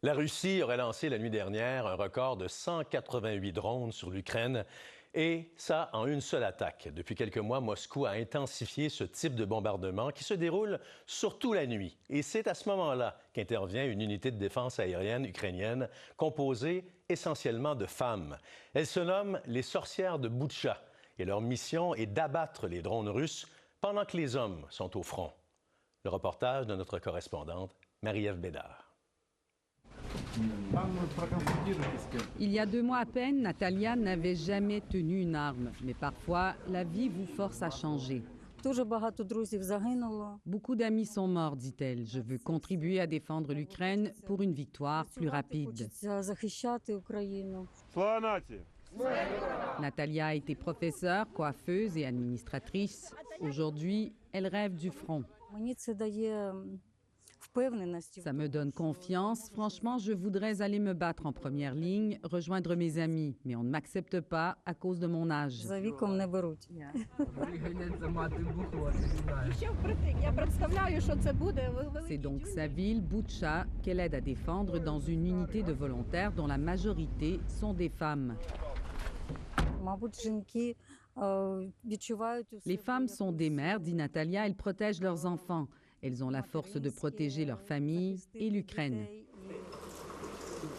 La Russie aurait lancé la nuit dernière un record de 188 drones sur l'Ukraine, et ça en une seule attaque. Depuis quelques mois, Moscou a intensifié ce type de bombardement qui se déroule surtout la nuit. Et c'est à ce moment-là qu'intervient une unité de défense aérienne ukrainienne composée essentiellement de femmes. Elles se nomment les sorcières de Boutcha, et leur mission est d'abattre les drones russes pendant que les hommes sont au front. Le reportage de notre correspondante, Marie-Ève Bédard. Il y a 2 mois à peine, Natalia n'avait jamais tenu une arme. Mais parfois, la vie vous force à changer. Beaucoup d'amis sont morts, dit-elle. Je veux contribuer à défendre l'Ukraine pour une victoire plus rapide. Natalia a été professeure, coiffeuse et administratrice. Aujourd'hui, elle rêve du front. Ça me donne confiance. Franchement, je voudrais aller me battre en première ligne, rejoindre mes amis, mais on ne m'accepte pas à cause de mon âge. C'est donc sa ville, Boutcha, qu'elle aide à défendre dans une unité de volontaires dont la majorité sont des femmes. Les femmes sont des mères, dit Natalia, elles protègent leurs enfants. Elles ont la force de protéger leur famille et l'Ukraine.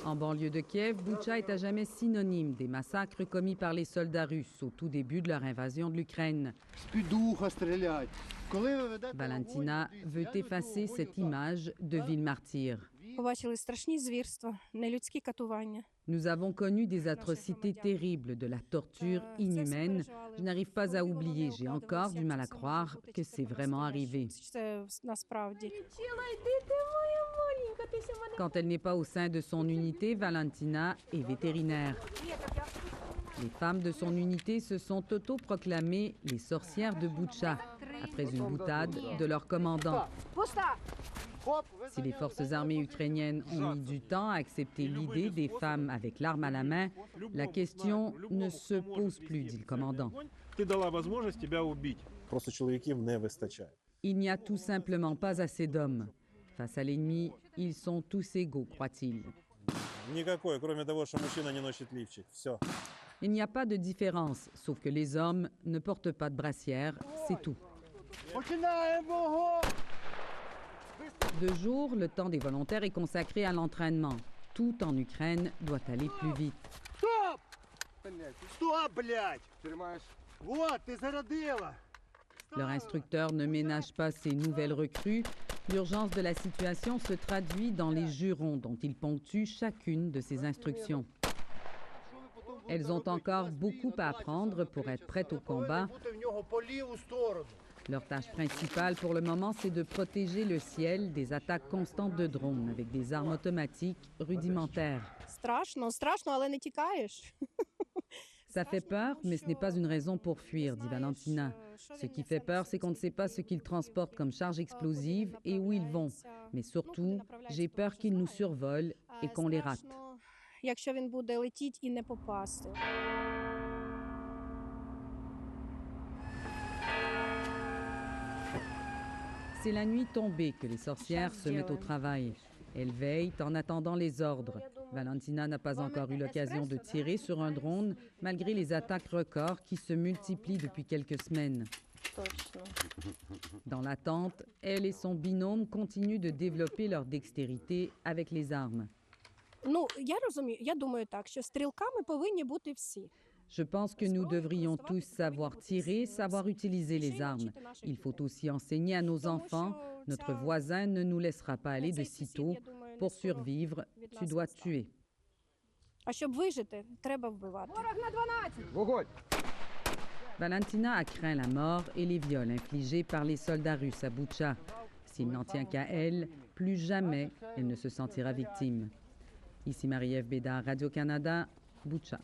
En banlieue de Kiev, Boutcha est à jamais synonyme des massacres commis par les soldats russes au tout début de leur invasion de l'Ukraine. Valentina veut effacer cette image de ville martyre. Nous avons connu des atrocités terribles, de la torture inhumaine. Je n'arrive pas à oublier, j'ai encore du mal à croire que c'est vraiment arrivé. Quand elle n'est pas au sein de son unité, Valentina est vétérinaire. Les femmes de son unité se sont autoproclamées les sorcières de Boutcha, après une boutade de leur commandant. Si les forces armées ukrainiennes ont mis du temps à accepter l'idée des femmes avec l'arme à la main, la question ne se pose plus, dit le commandant. Il n'y a tout simplement pas assez d'hommes. Face à l'ennemi, ils sont tous égaux, croit-il. Il n'y a pas de différence, sauf que les hommes ne portent pas de brassière, c'est tout. De jour, le temps des volontaires est consacré à l'entraînement. Tout en Ukraine doit aller plus vite. Leur instructeur ne ménage pas ses nouvelles recrues. L'urgence de la situation se traduit dans les jurons dont ils ponctuent chacune de ces instructions. Elles ont encore beaucoup à apprendre pour être prêtes au combat. Leur tâche principale pour le moment, c'est de protéger le ciel des attaques constantes de drones avec des armes automatiques rudimentaires. Ça fait peur, mais ce n'est pas une raison pour fuir, dit Valentina. Ce qui fait peur, c'est qu'on ne sait pas ce qu'ils transportent comme charge explosive et où ils vont. Mais surtout, j'ai peur qu'ils nous survolent et qu'on les rate. C'est la nuit tombée que les sorcières se mettent au travail. Elles veillent en attendant les ordres. Valentina n'a pas encore eu l'occasion de tirer sur un drone, malgré les attaques records qui se multiplient depuis quelques semaines. Dans l'attente, elle et son binôme continuent de développer leur dextérité avec les armes. Je pense que nous devrions tous savoir tirer, savoir utiliser les armes. Il faut aussi enseigner à nos enfants. Notre voisin ne nous laissera pas aller de sitôt. Pour survivre, tu dois tuer. Valentina a craint la mort et les viols infligés par les soldats russes à Boutcha. S'il n'en tient qu'à elle, plus jamais elle ne se sentira victime. Ici Marie-Ève Bédard, Radio-Canada, Boutcha.